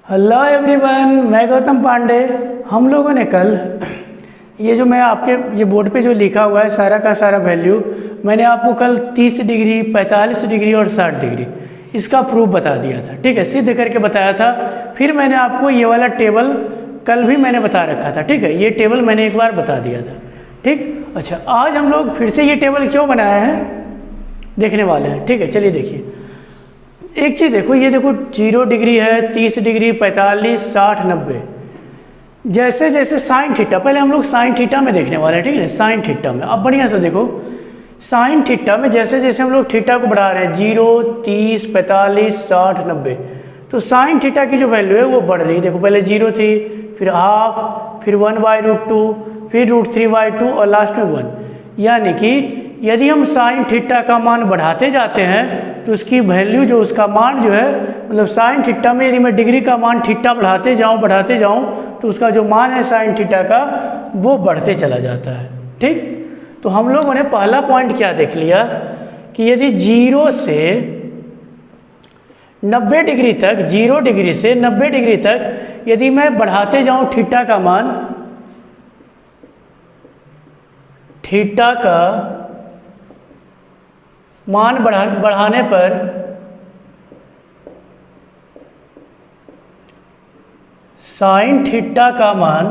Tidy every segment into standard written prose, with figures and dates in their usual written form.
Hello everyone, मैं गौतम पांडे। हम लोगों ने कल ये जो मैं आपके ये बोर्ड पे जो लिखा हुआ है सारा का सारा वैल्यू, मैंने आपको कल 30 डिग्री, 45 डिग्री और 60 डिग्री इसका प्रूफ बता दिया था। ठीक है, सिद्ध करके बताया था। फिर मैंने आपको ये वाला टेबल कल भी मैंने बता रखा था। ठीक है, ये टेबल मैंने एक बार बता दिया था। ठीक, अच्छा आज हम लोग फिर से ये टेबल क्यों बनाए हैं देखने वाले हैं। ठीक है, चलिए देखिए एक चीज़ देखो, ये देखो 0 डिग्री है, 30 डिग्री, 45, 60, 90। जैसे जैसे साइन थीटा, पहले हम लोग साइन थीटा में देखने वाले हैं। ठीक है, साइन थीटा में अब बढ़िया से देखो, साइन थीटा में जैसे जैसे हम लोग थीटा को बढ़ा रहे हैं 0, 30, 45, 60, 90, तो साइन थीटा की जो वैल्यू है वो बढ़ रही है। देखो पहले 0 थी, फिर हाफ, फिर 1/√2, फिर √3/2 और लास्ट में 1। यानी कि यदि हम साइन थीटा का मान बढ़ाते जाते हैं तो उसकी वैल्यू जो उसका मान जो है, मतलब साइन थीटा में यदि मैं डिग्री का मान थीटा बढ़ाते जाऊं तो उसका जो मान है साइन थीटा का वो बढ़ते चला जाता है। ठीक, तो हम लोगों ने पहला पॉइंट क्या देख लिया कि यदि 0 से 90 डिग्री तक, 0 डिग्री से 90 डिग्री तक यदि मैं बढ़ाते जाऊं थीटा का मान, थीटा का मान बढ़ाने पर साइन थीटा का मान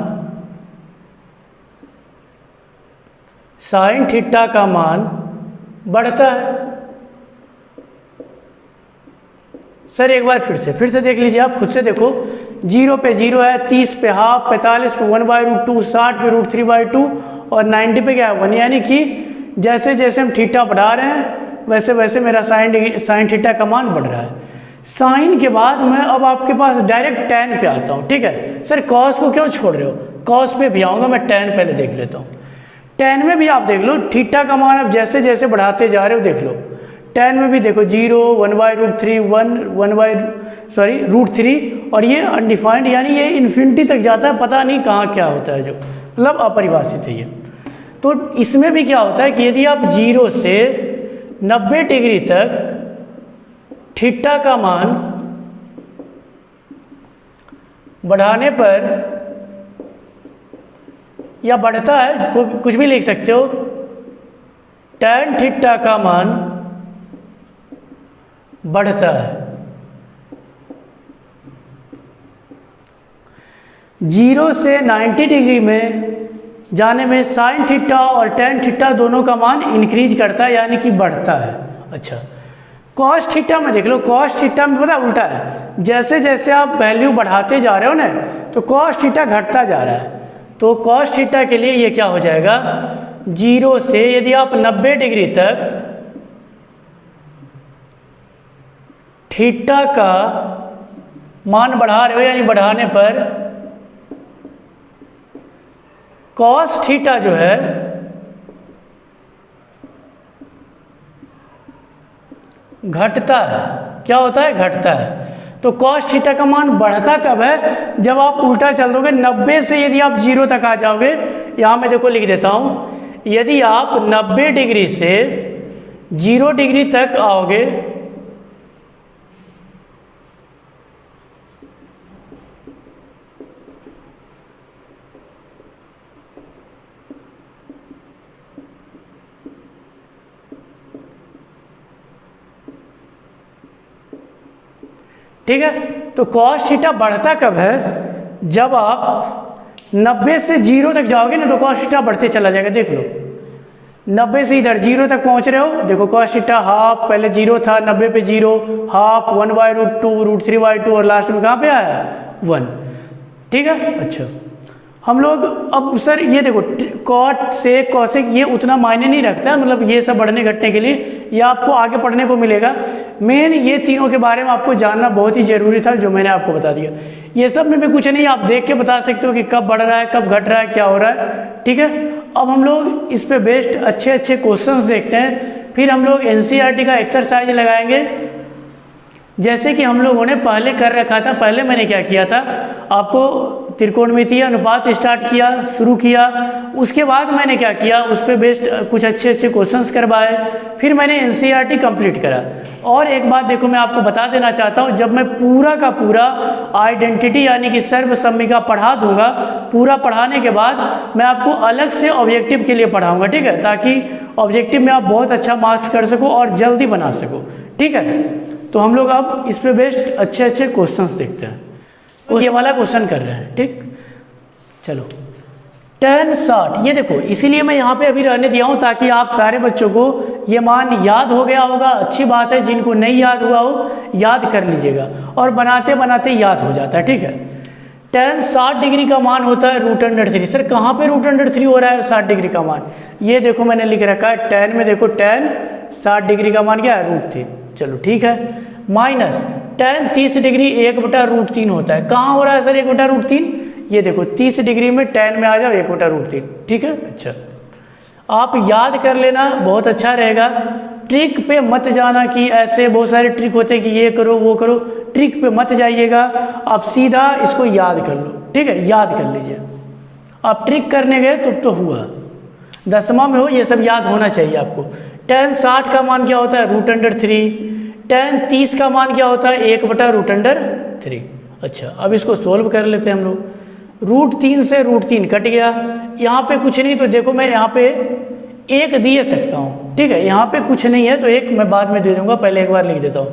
बढ़ता है। सर एक बार फिर से देख लीजिए, आप खुद से देखो। 0 पे 0 है, 30 पे हाफ, 45 पे 1/√2, 60 पे √3/2 और 90 पे क्या है 1। यानी कि जैसे जैसे हम थीटा बढ़ा रहे हैं वैसे वैसे मेरा साइन थीटा का मान बढ़ रहा है। साइन के बाद मैं अब आपके पास डायरेक्ट टैन पे आता हूँ। ठीक है, सर कॉस को क्यों छोड़ रहे हो? कॉस पे भी आऊँगा, मैं टैन पहले देख लेता हूँ। टैन में भी आप देख लो, थीटा का मान अब जैसे जैसे बढ़ाते जा रहे हो देख लो। टैन में भी देखो 0, 1/√3, 1/√3 और ये अनडिफाइंड, यानी ये इन्फिनिटी तक जाता है, पता नहीं कहाँ क्या होता है, जो मतलब अपरिभाषित है ये। तो इसमें भी क्या होता है कि यदि आप 0 से 90 डिग्री तक थीटा का मान बढ़ाने पर या बढ़ता है, कुछ भी लिख सकते हो, टैन थीटा का मान बढ़ता है। 0 से 90 डिग्री में जाने में साइन थीटा और टैन थीटा दोनों का मान इंक्रीज करता है, यानी कि बढ़ता है। अच्छा, कॉस थीटा में देख लो, कॉस थीटा में पता उल्टा है। जैसे जैसे आप वैल्यू बढ़ाते जा रहे हो ना तो कॉस थीटा घटता जा रहा है। तो कॉस थीटा के लिए ये क्या हो जाएगा, 0 से यदि आप 90 डिग्री तक थीटा का मान बढ़ा रहे हो, यानी बढ़ाने पर कॉस थीटा जो है घटता है। क्या होता है? घटता है। तो कॉस थीटा का मान बढ़ता कब है? जब आप उल्टा चल दोगे। 90 से यदि आप 0 तक आ जाओगे, यहाँ मैं देखो लिख देता हूँ, यदि आप 90 डिग्री से 0 डिग्री तक आओगे ठीक है, तो कॉस थीटा बढ़ता कब है? जब आप 90 से 0 तक जाओगे ना तो कॉस थीटा बढ़ते चला जाएगा। देख लो 90 से इधर 0 तक पहुंच रहे हो, देखो कॉस थीटा हाफ, पहले 0 था, 90 पे 0, हाफ, 1/√2, √3/2 और लास्ट में कहाँ पे आया 1। ठीक है, अच्छा हम लोग अब सर ये देखो कॉट से कॉसेक ये उतना मायने नहीं रखता है, मतलब ये सब बढ़ने घटने के लिए ये आपको आगे पढ़ने को मिलेगा। मेन ये तीनों के बारे में आपको जानना बहुत ही ज़रूरी था, जो मैंने आपको बता दिया। ये सब में भी कुछ नहीं, आप देख के बता सकते हो कि कब बढ़ रहा है, कब घट रहा है, क्या हो रहा है। ठीक है, अब हम लोग इस पे बेस्ड अच्छे अच्छे क्वेश्चंस देखते हैं, फिर हम लोग एनसीईआरटी का एक्सरसाइज लगाएंगे। जैसे कि हम लोगों ने पहले कर रखा था। पहले मैंने क्या किया था, आपको त्रिकोणमितीय अनुपात स्टार्ट किया, शुरू किया। उसके बाद मैंने क्या किया, उस पर बेस्ड कुछ अच्छे अच्छे क्वेश्चंस करवाए, फिर मैंने एनसीईआरटी कंप्लीट करा। और एक बात देखो मैं आपको बता देना चाहता हूँ, जब मैं पूरा का पूरा आइडेंटिटी यानी कि सर्वसम्मिका पढ़ा दूंगा, पूरा पढ़ाने के बाद मैं आपको अलग से ऑब्जेक्टिव के लिए पढ़ाऊँगा, ठीक है, ताकि ऑब्जेक्टिव में आप बहुत अच्छा मार्क्स कर सको और जल्दी बना सको, ठीक है। तो हम लोग अब इस पे बेस्ड अच्छे अच्छे क्वेश्चंस देखते हैं। तो ये वाला क्वेश्चन कर रहे हैं, ठीक। चलो tan 60, ये देखो इसीलिए मैं यहाँ पे अभी रहने दिया हूँ ताकि आप सारे बच्चों को ये मान याद हो गया होगा। अच्छी बात है, जिनको नहीं याद हुआ हो याद कर लीजिएगा, और बनाते बनाते याद हो जाता है, ठीक है। tan 60 डिग्री का मान होता है √3। सर कहाँ पे √3 हो रहा है 60 डिग्री का मान? ये देखो मैंने लिख रखा है tan में, देखो tan 60 डिग्री का मान क्या है √3। चलो ठीक है, माइनस tan 30 डिग्री 1/√3 होता है। कहाँ हो रहा है सर 1/√3? ये देखो 30 डिग्री में tan में आ जाओ 1/√3, ठीक है। अच्छा आप याद कर लेना, बहुत अच्छा रहेगा। ट्रिक पे मत जाना कि ऐसे बहुत सारे ट्रिक होते हैं कि ये करो वो करो, ट्रिक पे मत जाइएगा, आप सीधा इसको याद कर लो, ठीक है, याद कर लीजिए। आप ट्रिक करने गए तो हुआ, 10वां में हो ये सब याद होना चाहिए आपको। tan 60 का मान क्या होता है √3, tan 30 का मान क्या होता है 1/√3। अच्छा अब इसको सोल्व कर लेते हैं हम लोग। √3 से √3 कट गया, यहाँ पे कुछ नहीं, तो देखो मैं यहाँ पे 1 दे सकता हूँ, ठीक है। यहाँ पे कुछ नहीं है तो 1 मैं बाद में दे दूंगा, पहले एक बार लिख देता हूँ।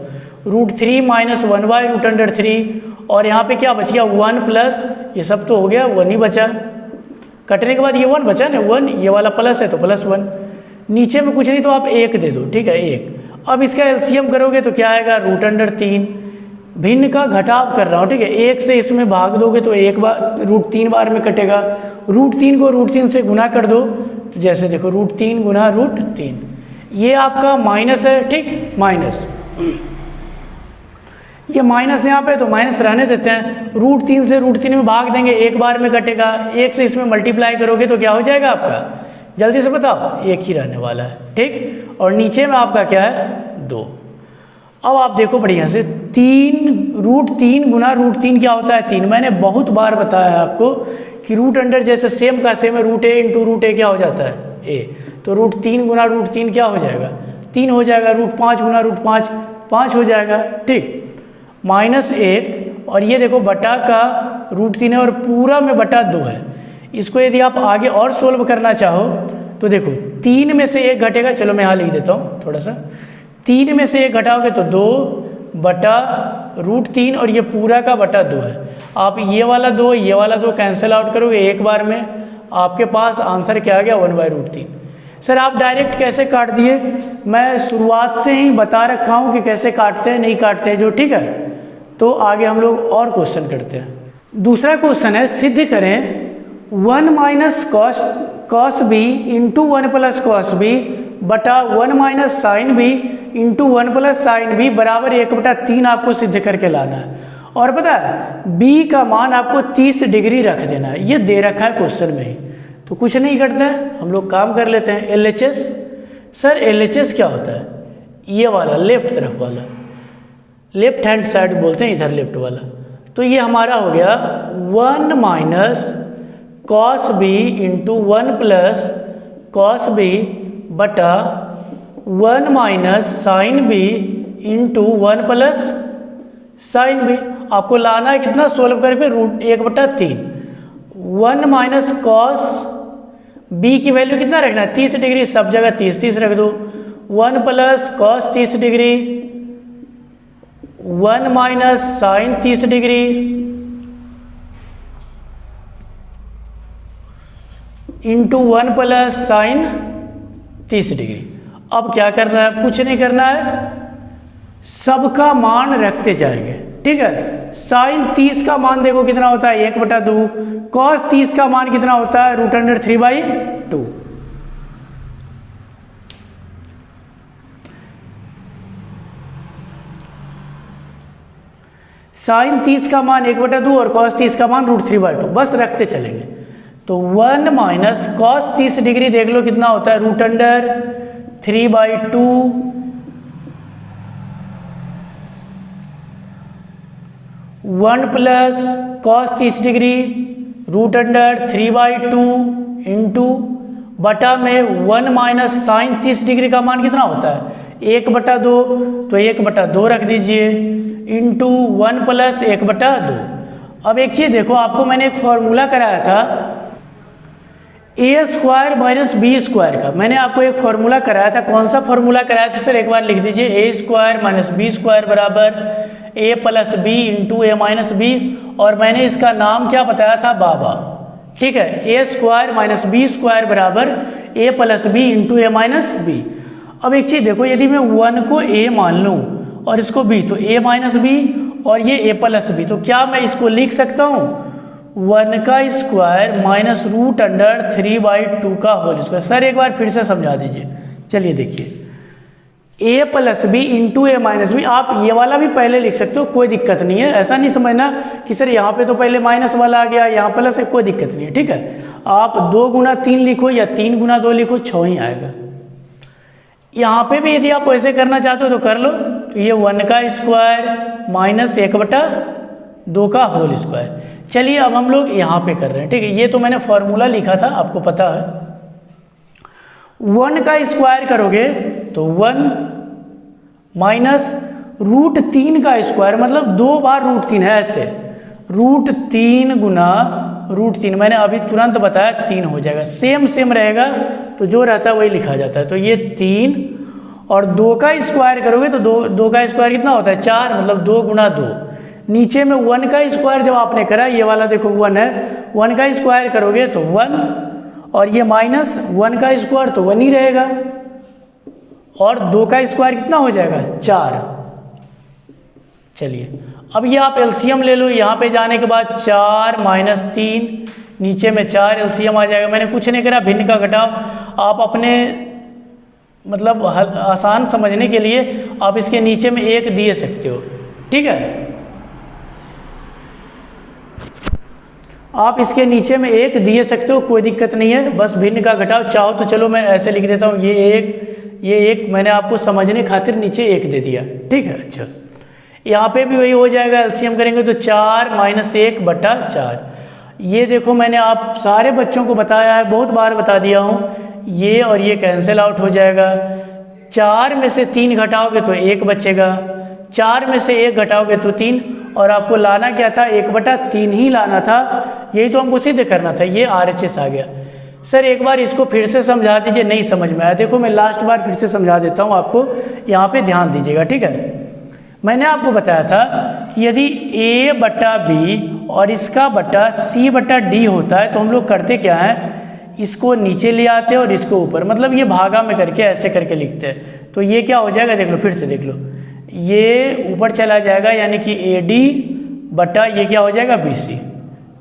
√3 - 1/√3, और यहाँ पे क्या बच गया 1 प्लस, ये सब तो हो गया, 1 ही बचा। कटने के बाद ये 1 बचा ना, 1, ये वाला प्लस है तो +1, नीचे में कुछ नहीं तो आप 1 दे दो, ठीक है, 1। अब इसका एलसीएम करोगे तो क्या आएगा √3। भिन्न का घटाव कर रहा हूँ, ठीक है, 1 से इसमें भाग दोगे तो 1 बार √3 बार में कटेगा। √3 को √3 से गुना कर दो, तो जैसे देखो √3 गुना √3, ये आपका माइनस है, ठीक, माइनस। ये माइनस यहाँ पे तो माइनस रहने देते हैं। √3 से √3 में भाग देंगे, 1 बार में कटेगा। 1 से इसमें मल्टीप्लाई करोगे तो क्या हो जाएगा आपका, जल्दी से बताओ, 1 ही रहने वाला है, ठीक। और नीचे में आपका क्या है 2। अब आप देखो बढ़िया से, √3 गुना √3 क्या होता है 3। मैंने बहुत बार बताया है आपको कि रूट अंडर जैसे सेम का सेम है, √a × √a क्या हो जाता है a, तो √3 गुना √3 क्या हो जाएगा 3 हो जाएगा। √5 गुना √5 5 हो जाएगा, ठीक। -1, और ये देखो बटा का √3 है और पूरा में बटा 2 है। इसको यदि आप आगे और सोल्व करना चाहो तो देखो 3 में से 1 घटेगा, चलो मैं यहाँ लिख देता हूँ थोड़ा सा। 3 में से 1 घटाओगे तो 2 बटा √3, और ये पूरा का बटा 2 है। आप ये वाला 2 ये वाला 2 कैंसिल आउट करोगे एक बार में, आपके पास आंसर क्या आ गया 1/√3। सर आप डायरेक्ट कैसे काट दिए? मैं शुरुआत से ही बता रखा हूँ कि कैसे काटते हैं नहीं काटते हैं जो, ठीक है। तो आगे हम लोग और क्वेश्चन करते हैं। दूसरा क्वेश्चन है, सिद्ध करें 1 - cos b × 1 + cos b बटा 1 - sin b × 1 + sin b बराबर 1/3 आपको सिद्ध करके लाना है। और पता है b का मान आपको 30 डिग्री रख देना है, ये दे रखा है क्वेश्चन में ही, तो कुछ नहीं करते हैं हम लोग, काम कर लेते हैं। LHS, सर LHS क्या होता है? ये वाला लेफ्ट तरफ वाला, लेफ्ट हैंड साइड बोलते हैं इधर, लेफ्ट वाला। तो ये हमारा हो गया 1 - cos b × 1 + cos b बटा 1 - sin b × 1 + sin b। आपको लाना है कितना सोल्व करके, √1/3। 1 - cos b की वैल्यू कितना रखना है 30 डिग्री, सब जगह 30 रख दो। 1 + cos 30 degree, 1 - sin 30 degree × 1 + sin 30 degree. अब क्या करना है? कुछ नहीं करना है, सबका मान रखते जाएंगे, ठीक है। sin 30 का मान देखो कितना होता है 1/2, cos 30 का मान कितना होता है √3/2। sin 30 का मान 1/2 और cos 30 का मान √3/2, बस रखते चलेंगे। तो 1 - cos 30 डिग्री देख लो कितना होता है √3/2 1 + cos 30 डिग्री √3/2 इंटू बटा में 1 माइनस साइन 30 डिग्री का मान कितना होता है 1/2, तो 1/2 रख दीजिए इंटू 1 प्लस 1/2। अब एक चीज़ देखो, आपको मैंने एक फॉर्मूला कराया था a² माइनस b² का। मैंने आपको एक फॉर्मूला कराया था, कौन सा फॉर्मूला कराया था सर, एक बार लिख दीजिए। a² माइनस b² बराबर a plus B into a minus B, और मैंने इसका नाम क्या बताया था, बाबा। ठीक है, a² माइनस b² बराबर a plus B into a minus B. अब एक चीज़ देखो, यदि मैं 1 को a मान लूँ और इसको b, तो a माइनस बी और ये a प्लस बी, तो क्या मैं इसको लिख सकता हूँ 1² माइनस √3/2 का होल स्क्वायर। सर एक बार फिर से समझा दीजिए। चलिए देखिए, a plus B into a minus B, आप ये वाला भी पहले लिख सकते हो, कोई दिक्कत नहीं है। ऐसा नहीं समझना कि सर यहाँ पे तो पहले माइनस वाला आ गया, यहाँ प्लस है, कोई दिक्कत नहीं है। ठीक है, आप 2 गुना 3 लिखो या 3 गुना 2 लिखो, 6 ही आएगा। यहाँ पे भी यदि आप वैसे करना चाहते हो तो कर लो। तो ये 1² माइनस 1/2 का होल स्क्वायर। चलिए अब हम लोग यहाँ पे कर रहे हैं। ठीक है, ये तो मैंने फॉर्मूला लिखा था, आपको पता है। 1 का स्क्वायर करोगे तो 1 माइनस √3 का स्क्वायर, मतलब 2 बार √3 है, ऐसे √3 गुना √3, मैंने अभी तुरंत बताया 3 हो जाएगा। सेम रहेगा तो जो रहता है वही लिखा जाता है। तो ये 3 और 2 का स्क्वायर करोगे तो 2 का स्क्वायर कितना होता है 4, मतलब 2 गुना 2। नीचे में 1 का स्क्वायर जब आपने करा, ये वाला देखो 1 है, 1 का स्क्वायर करोगे तो 1, और ये माइनस 1 का स्क्वायर तो 1 ही रहेगा, और 2 का स्क्वायर कितना हो जाएगा 4। चलिए अब ये आप एलसीएम ले लो। यहाँ पे जाने के बाद 4 माइनस 3, नीचे में 4 एलसीएम आ जाएगा। मैंने कुछ नहीं करा, भिन्न का घटाव। आप अपने मतलब आसान समझने के लिए आप इसके नीचे में 1 दिए सकते हो। ठीक है, आप इसके नीचे में 1 दिए सकते हो, कोई दिक्कत नहीं है। बस भिन्न का घटाव चाहो तो चलो मैं ऐसे लिख देता हूँ, ये एक मैंने आपको समझने खातिर नीचे 1 दे दिया। ठीक है, अच्छा यहाँ पे भी वही हो जाएगा। एलसीएम करेंगे तो 4 माइनस 1/4। ये देखो मैंने आप सारे बच्चों को बताया है, बहुत बार बता दिया हूँ। ये और ये कैंसिल आउट हो जाएगा। 4 में से 3 घटाओगे तो 1 बचेगा, 4 में से 1 घटाओगे तो 3, और आपको लाना क्या था 1/3 ही लाना था। यही तो हमको सिद्ध करना था। ये RHS आ गया। सर एक बार इसको फिर से समझा दीजिए, नहीं समझ में आया। देखो मैं लास्ट बार फिर से समझा देता हूँ आपको, यहाँ पे ध्यान दीजिएगा। ठीक है, मैंने आपको बताया था कि यदि a/b और इसका बटा c/d होता है तो हम लोग करते क्या है, इसको नीचे ले आते हैं और इसको ऊपर, मतलब ये भागा में करके ऐसे करके लिखते हैं। तो ये क्या हो जाएगा, देख लो फिर से देख लो, ये ऊपर चला जाएगा, यानी कि AD बटा ये क्या हो जाएगा BC।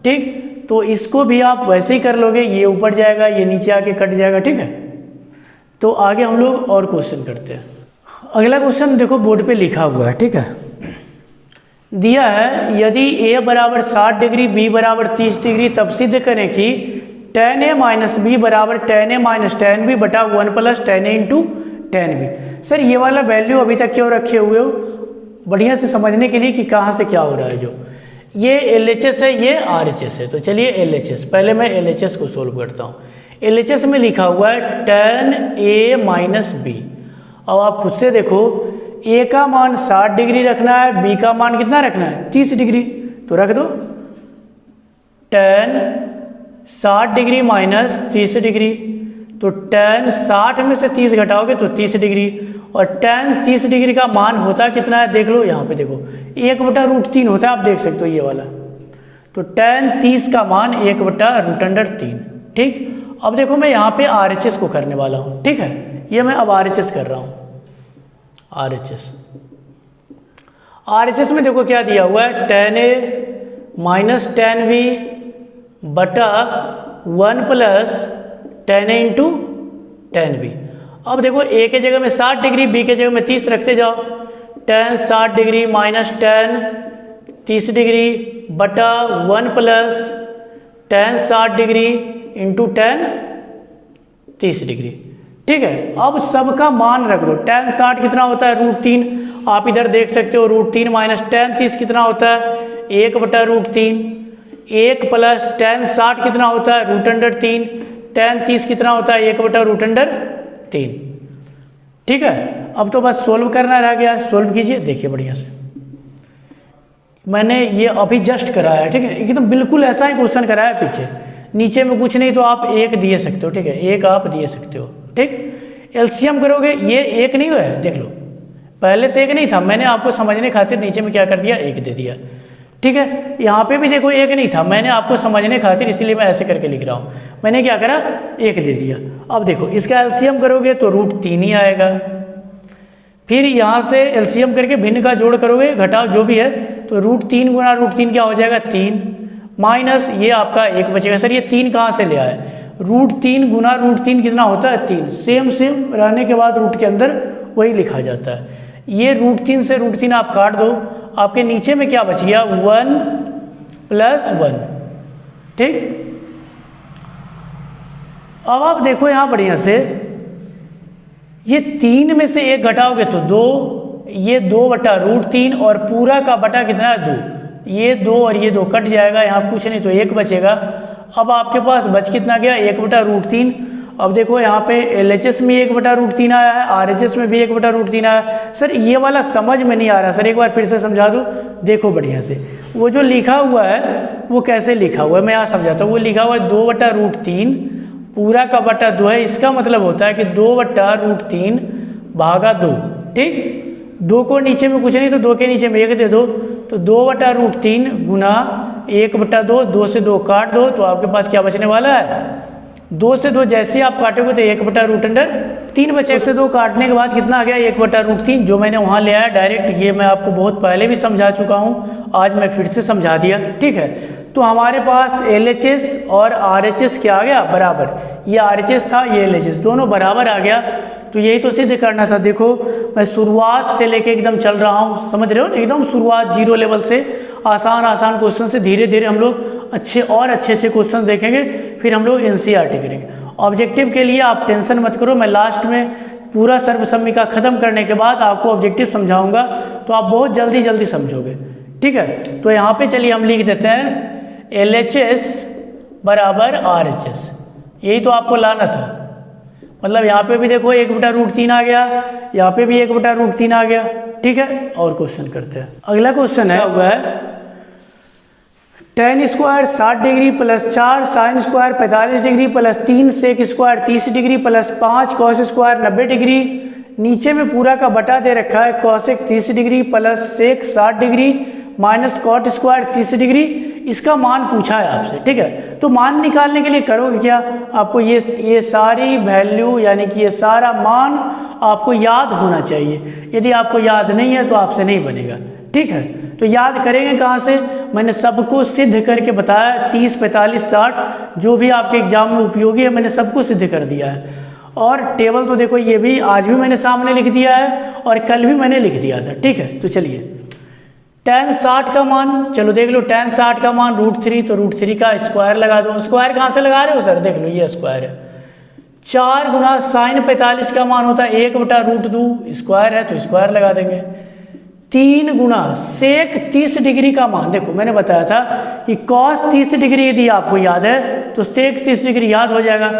ठीक, तो इसको भी आप वैसे ही कर लोगे, ये ऊपर जाएगा, ये नीचे आके कट जाएगा। ठीक है, तो आगे हम लोग और क्वेश्चन करते हैं। अगला क्वेश्चन देखो बोर्ड पे लिखा हुआ है। ठीक है, दिया है यदि a बराबर 60 डिग्री, b बराबर 30 डिग्री, तब सिद्ध करें कि tan a माइनस बी बराबर tan a minus tan b बटा 1 plus tan a into tan b। Sir ये वाला वैल्यू अभी तक क्यों रखे हुए हो, बढ़िया से समझने के लिए कि कहाँ से क्या हो रहा है। जो ये LHS है, ये RHS है। तो चलिए LHS, पहले मैं LHS को सोल्व करता हूँ। LHS में लिखा हुआ है tan a माइनस बी। अब आप खुद से देखो, a का मान 60 डिग्री रखना है, b का मान कितना रखना है 30 डिग्री, तो रख दो tan 60 डिग्री माइनस 30 डिग्री। तो tan 60 में से 30 घटाओगे तो 30 डिग्री, और tan 30 डिग्री का मान होता कितना है, देख लो यहाँ पे देखो 1/√3 होता है, आप देख सकते हो ये वाला। तो tan 30 का मान 1/√3। ठीक, अब देखो मैं यहाँ पे RHS को करने वाला हूँ। ठीक है, ये मैं अब RHS कर रहा हूँ। RHS में देखो क्या दिया हुआ है, tan a minus tan v बटा 1 plus tan a into tan b। अब देखो a के जगह में 60 डिग्री, b के जगह में 30 रखते जाओ। tan 60 degree minus tan 30 degree बटा 1 plus tan 60 degree into tan 30 degree. ठीक है, अब सबका मान रख दो। tan 60 कितना होता है √3, आप इधर देख सकते हो √3 माइनस tan 30 कितना होता है 1/√3। 1 प्लस tan 60 कितना होता है √3, tan 30 कितना होता है 1/√3। ठीक है, अब तो बस सोल्व करना रह गया, सोल्व कीजिए, देखिए बढ़िया से मैंने ये अभी जस्ट कराया है। ठीक है, एकदम बिल्कुल ऐसा ही क्वेश्चन कराया है पीछे, नीचे में कुछ नहीं तो आप 1 दिए सकते हो। ठीक है, 1 आप दिए सकते हो। ठीक, एलसीएम करोगे, ये 1 नहीं हुआ है, देख लो पहले से 1 नहीं था, मैंने आपको समझने खातिर नीचे में क्या कर दिया 1 दे दिया। ठीक है, यहाँ पे भी देखो 1 नहीं था, मैंने आपको समझने खातिर इसीलिए मैं ऐसे करके लिख रहा हूँ, मैंने क्या करा 1 दे दिया। अब देखो इसका एलसीएम करोगे तो √3 ही आएगा, फिर यहाँ से एलसीएम करके भिन्न का जोड़ करोगे घटाव जो भी है तो √3 गुना √3 क्या हो जाएगा 3, माइनस ये आपका 1 बचेगा। सर ये 3 कहाँ से ले आए, √3 गुना √3 कितना होता है 3, सेम रहने के बाद रूट के अंदर वही लिखा जाता है। ये √3 से √3 आप काट दो, आपके नीचे में क्या बच गया 1 + 1। ठीक, अब आप देखो यहाँ बढ़िया से, ये 3 में से 1 घटाओगे तो 2, ये 2/√3 और पूरा का बटा कितना है 2, ये 2 और ये 2 कट जाएगा, यहाँ कुछ नहीं तो 1 बचेगा। अब आपके पास बच कितना गया 1/√3। अब देखो यहाँ पे LHS में 1/√3 आया है, RHS में भी 1/√3 आया है। सर ये वाला समझ में नहीं आ रहा, सर एक बार फिर से समझा दो, देखो बढ़िया से वो जो लिखा हुआ है वो कैसे लिखा हुआ है मैं यहाँ समझाता हूँ। वो लिखा हुआ है 2/√3 पूरा का बटा 2 है, इसका मतलब होता है कि 2/√3 भागा 2। ठीक, 2 को नीचे में कुछ नहीं तो 2 के नीचे में 1 दे दो, तो 2/√3 गुना 1/2, 2 से 2 काट दो तो आपके पास क्या बचने वाला है 2 से 2 जैसे आप काटोगे तो 1/√3 बचे। 2 से 2 काटने के बाद कितना आ गया 1/√3, जो मैंने वहाँ ले आया डायरेक्ट, ये मैं आपको बहुत पहले भी समझा चुका हूँ, आज मैं फिर से समझा दिया। ठीक है, तो हमारे पास LHS और RHS क्या आ गया बराबर, ये RHS था ये LHS दोनों बराबर आ गया। तो यही तो सिद्ध करना था। देखो मैं शुरुआत से लेके एकदम चल रहा हूँ, समझ रहे हो ना, एकदम शुरुआत 0 लेवल से आसान क्वेश्चन से धीरे धीरे हम लोग अच्छे क्वेश्चन देखेंगे, फिर हम लोग NCERT करेंगे। ऑब्जेक्टिव के लिए आप टेंशन मत करो, मैं लास्ट में पूरा सर्वसम्मिका खत्म करने के बाद आपको ऑब्जेक्टिव समझाऊंगा, तो आप बहुत जल्दी समझोगे। ठीक है, तो यहाँ पे चलिए हम लिख देते हैं LHS बराबर RHS, यही तो आपको लाना था। मतलब यहाँ पे भी देखो 1/√3 आ गया, यहाँ पे भी 1/√3 आ गया। ठीक है, और क्वेश्चन करते हैं। अगला क्वेश्चन है हुआ है tan² 60 degree + 4 sin² 45 degree + 3 sec² 30 degree + 5 cos² 90 degree. नीचे में पूरा का बटा दे रखा है cosec 30 degree + sec 60 degree - cot² 30 degree. इसका मान पूछा है आपसे। ठीक है, तो मान निकालने के लिए करोगे क्या, आपको ये सारी वैल्यू यानी कि ये सारा मान आपको याद होना चाहिए। यदि आपको याद नहीं है तो आपसे नहीं बनेगा। ठीक है, तो याद करेंगे कहाँ से, मैंने सबको सिद्ध करके बताया 30, 45, 60 जो भी आपके एग्जाम में उपयोगी है मैंने सबको सिद्ध कर दिया है। और टेबल तो देखो ये भी आज भी मैंने सामने लिख दिया है और कल भी मैंने लिख दिया था। ठीक है, तो चलिए tan 60 का मान, चलो देख लो tan 60 का मान √3, तो √3 का स्क्वायर लगा दो। स्क्वायर कहाँ से लगा रहे हो सर, देख लो ये स्क्वायर है। 4 गुना sin 45 का मान होता है 1/√2, स्क्वायर है तो स्क्वायर लगा देंगे। 3 गुना sec 30 डिग्री का मान, देखो मैंने बताया था कि cos 30 डिग्री यदि आपको याद है तो sec 30 डिग्री याद हो जाएगा।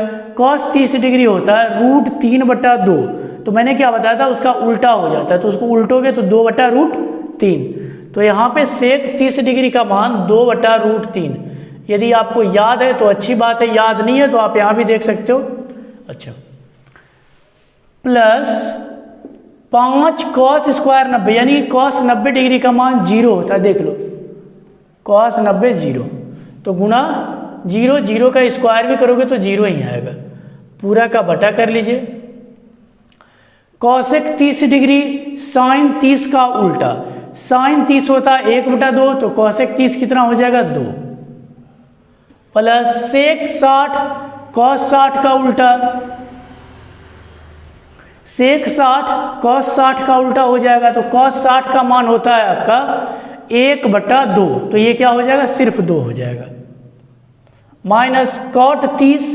cos 30 डिग्री होता है √3/2, तो मैंने क्या बताया था उसका उल्टा हो जाता है, तो उसको उल्टोगे तो 2/√3। तो यहाँ पे sec 30 डिग्री का मान 2/√3। यदि आपको याद है तो अच्छी बात है, याद नहीं है तो आप यहाँ भी देख सकते हो। अच्छा, प्लस 5 cos² 90, यानी cos 90 डिग्री का मान 0 होता है। देख लो cos 90 0, तो गुना 0 का स्क्वायर भी करोगे तो 0 ही आएगा, पूरा का बटा कर लीजिए। cosec 30 डिग्री sin 30 का उल्टा, sin 30 होता है 1/2, तो cosec 30 कितना हो जाएगा 2, प्लस sec 60 cos 60 का उल्टा, sec 60 cos 60 का उल्टा हो जाएगा, तो cos 60 का मान होता है आपका 1/2, तो ये क्या हो जाएगा सिर्फ 2 हो जाएगा, माइनस cot 30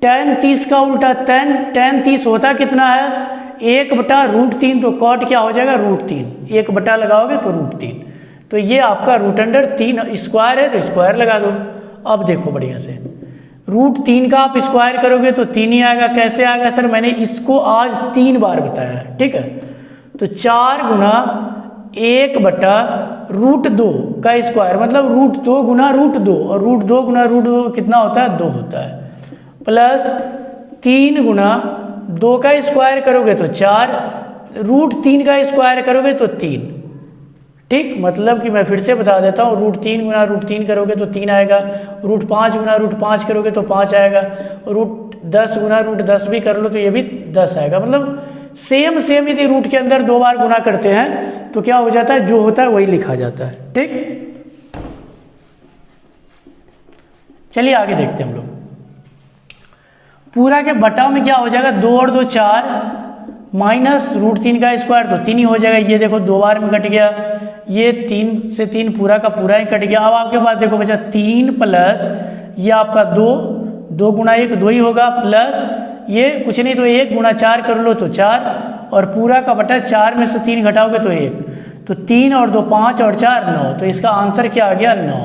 tan 30 का उल्टा, tan 30 होता कितना है 1/√3, तो cot क्या हो जाएगा √3, 1 बटा लगाओगे तो √3, तो ये आपका रूट अंडर 3 स्क्वायर है तो स्क्वायर लगा दो। अब देखो बढ़िया से, रूट 3 का आप स्क्वायर करोगे तो 3 ही आएगा। कैसे आएगा सर, मैंने इसको आज 3 बार बताया है, ठीक है। तो 4 गुना 1 बटा रूट 2 का स्क्वायर, मतलब रूट 2 गुना रूट 2, और रूट 2 गुना रूट 2 कितना होता है, 2 होता है, प्लस 3 गुना 2 का स्क्वायर करोगे तो 4, रूट 3 का स्क्वायर करोगे तो 3, ठीक। मतलब कि मैं फिर से बता देता हूँ, रूट 3 गुना रूट 3 करोगे तो 3 आएगा, रूट 5 गुना रूट 5 करोगे तो 5 आएगा, रूट 10 गुना रूट 10 भी कर लो तो ये भी 10 आएगा। मतलब सेम यदि रूट के अंदर 2 बार गुना करते हैं तो क्या हो जाता है, जो होता है वही लिखा जाता है, ठीक। चलिए आगे देखते हैं हम लोग। पूरा के बटा में क्या हो जाएगा, 2 और 2 4, माइनस रूट 3 का स्क्वायर तो 3 ही हो जाएगा। ये देखो 2 बार में कट गया, ये 3 से 3 पूरा का पूरा ही कट गया। अब आपके पास देखो बचा 3 प्लस ये आपका 2 गुना 1 2 ही होगा, प्लस ये कुछ नहीं तो 1 गुना 4 कर लो तो 4, और पूरा का बटा 4 में से 3 घटाओगे तो 1, तो 3 और 2 5 और 4 9, तो इसका आंसर क्या आ गया, 9,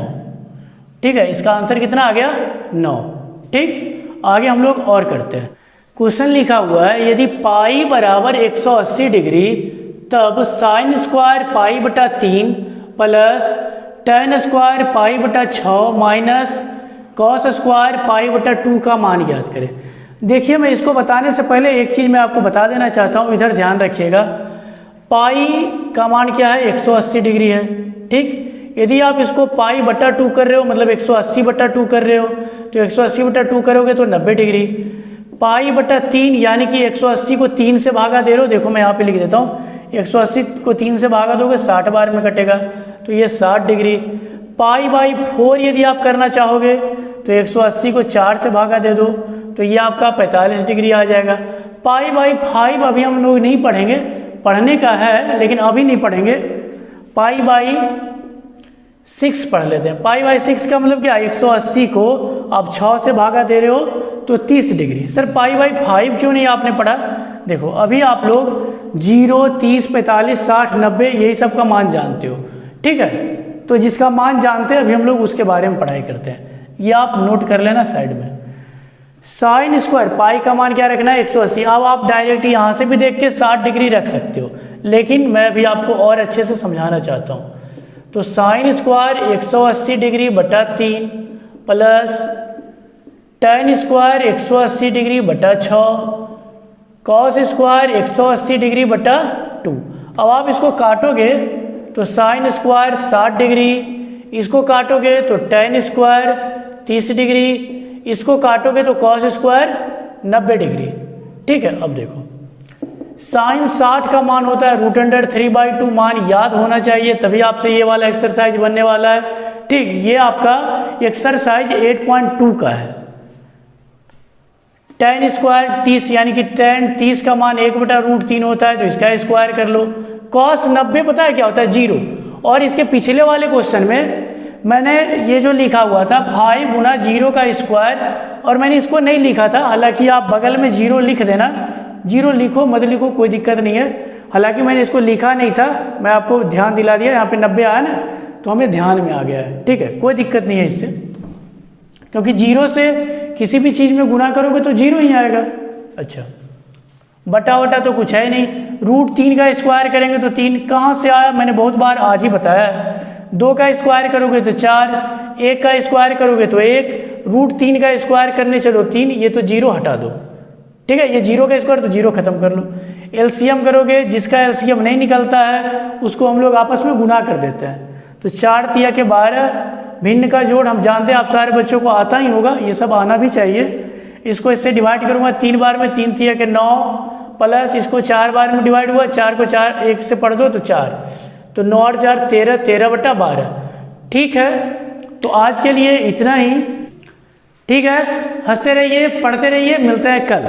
ठीक है। इसका आंसर कितना आ गया, 9, ठीक। आगे हम लोग और करते हैं। क्वेश्चन लिखा हुआ है, यदि पाई बराबर 180 डिग्री तब साइन स्क्वायर पाई बटा 3 प्लस टेन स्क्वायर पाई बटा 6 माइनस कॉस स्क्वायर पाई बटा 2 का मान ज्ञात करें। देखिए मैं इसको बताने से पहले एक चीज़ मैं आपको बता देना चाहता हूँ, इधर ध्यान रखिएगा। पाई का मान क्या है, 180 डिग्री है, ठीक। यदि आप इसको पाई बटा 2 कर रहे हो, मतलब 180 बटा 2 कर रहे हो, तो 180 बटा 2 करोगे तो 90 डिग्री। पाई बटा 3 यानी कि 180 को 3 से भागा दे रहे हो, देखो मैं यहाँ पे लिख देता हूँ, 180 को 3 से भागा दोगे 60 बार में कटेगा, तो ये 60 डिग्री। पाई बाई 4 यदि आप करना चाहोगे तो 180 को 4 से भागा दे दो, तो ये आपका 45 डिग्री आ जाएगा। पाई बाई 5 अभी हम लोग नहीं पढ़ेंगे, पढ़ने का है लेकिन अभी नहीं पढ़ेंगे। पाई बाई 6 पढ़ लेते हैं। पाई बाई 6 का मतलब क्या, 180 को आप 6 से भागा दे रहे हो तो 30 डिग्री। सर पाई बाई 5 क्यों नहीं आपने पढ़ा, देखो अभी आप लोग 0 30 45 60 90 यही सब का मान जानते हो, ठीक है। तो जिसका मान जानते हैं अभी हम लोग उसके बारे में पढ़ाई करते हैं, ये आप नोट कर लेना साइड में। साइन स्क्वायर पाई का मान क्या रखना है, 180। अब आप डायरेक्ट यहाँ से भी देख के 60 डिग्री रख सकते हो, लेकिन मैं भी आपको और अच्छे से समझाना चाहता हूँ। तो साइन स्क्वायर 180 डिग्री बटा 3 प्लस टेन स्क्वायर 180 डिग्री बटा 6 कॉस स्क्वायर 180 डिग्री बटा 2। अब आप इसको काटोगे तो साइन स्क्वायर 60 डिग्री, इसको काटोगे तो टेन स्क्वायर 30 डिग्री, इसको काटोगे तो कॉस स्क्वायर 90 डिग्री, ठीक है। अब देखो साइन 60 का मान होता है रूट अंडर 3/2, मान याद होना चाहिए तभी आपसे ये वाला एक्सरसाइज बनने वाला है, ठीक। ये आपका एक्सरसाइज 8.2 का है। टेन स्क्वायर 30 यानी कि टेन 30 का मान 1 बटा रूट 3 होता है, तो इसका स्क्वायर कर लो। कॉस 90 पता है क्या होता है, 0। और इसके पिछले वाले क्वेश्चन में मैंने ये जो लिखा हुआ था 5 गुना 0 का स्क्वायर, और मैंने इसको नहीं लिखा था, हालांकि आप बगल में 0 लिख देना, 0 लिखो मत लिखो कोई दिक्कत नहीं है। हालांकि मैंने इसको लिखा नहीं था, मैं आपको ध्यान दिला दिया, यहाँ पे 90 आया ना तो हमें ध्यान में आ गया है, ठीक है। कोई दिक्कत नहीं है इससे, क्योंकि 0 से किसी भी चीज़ में गुना करोगे तो 0 ही आएगा। अच्छा बटा वटा तो कुछ है नहीं, रूट 3 का स्क्वायर करेंगे तो 3 कहाँ से आया, मैंने बहुत बार आज ही बताया है। 2 का स्क्वायर करोगे तो 4, 1 का स्क्वायर करोगे तो 1, रूट 3 का स्क्वायर करने चलो 3, ये तो 0 हटा दो, ठीक है। ये 0 का स्क्वायर तो 0 खत्म कर लो। एलसीएम करोगे, जिसका एलसीएम नहीं निकलता है उसको हम लोग आपस में गुना कर देते हैं। तो 4 तिया के 12, भिन्न का जोड़ हम जानते हैं, आप सारे बच्चों को आता ही होगा, ये सब आना भी चाहिए। इसको इससे डिवाइड करूँगा 3 बार में, 3 तिया के 9 प्लस इसको 4 बार में डिवाइड हुआ, 4 को 4 1 से पढ़ दो तो 4, तो 9 और 4 13, 13 बटा 12, ठीक है। तो आज के लिए इतना ही, ठीक है। हंसते रहिए, पढ़ते रहिए, मिलते हैं कल।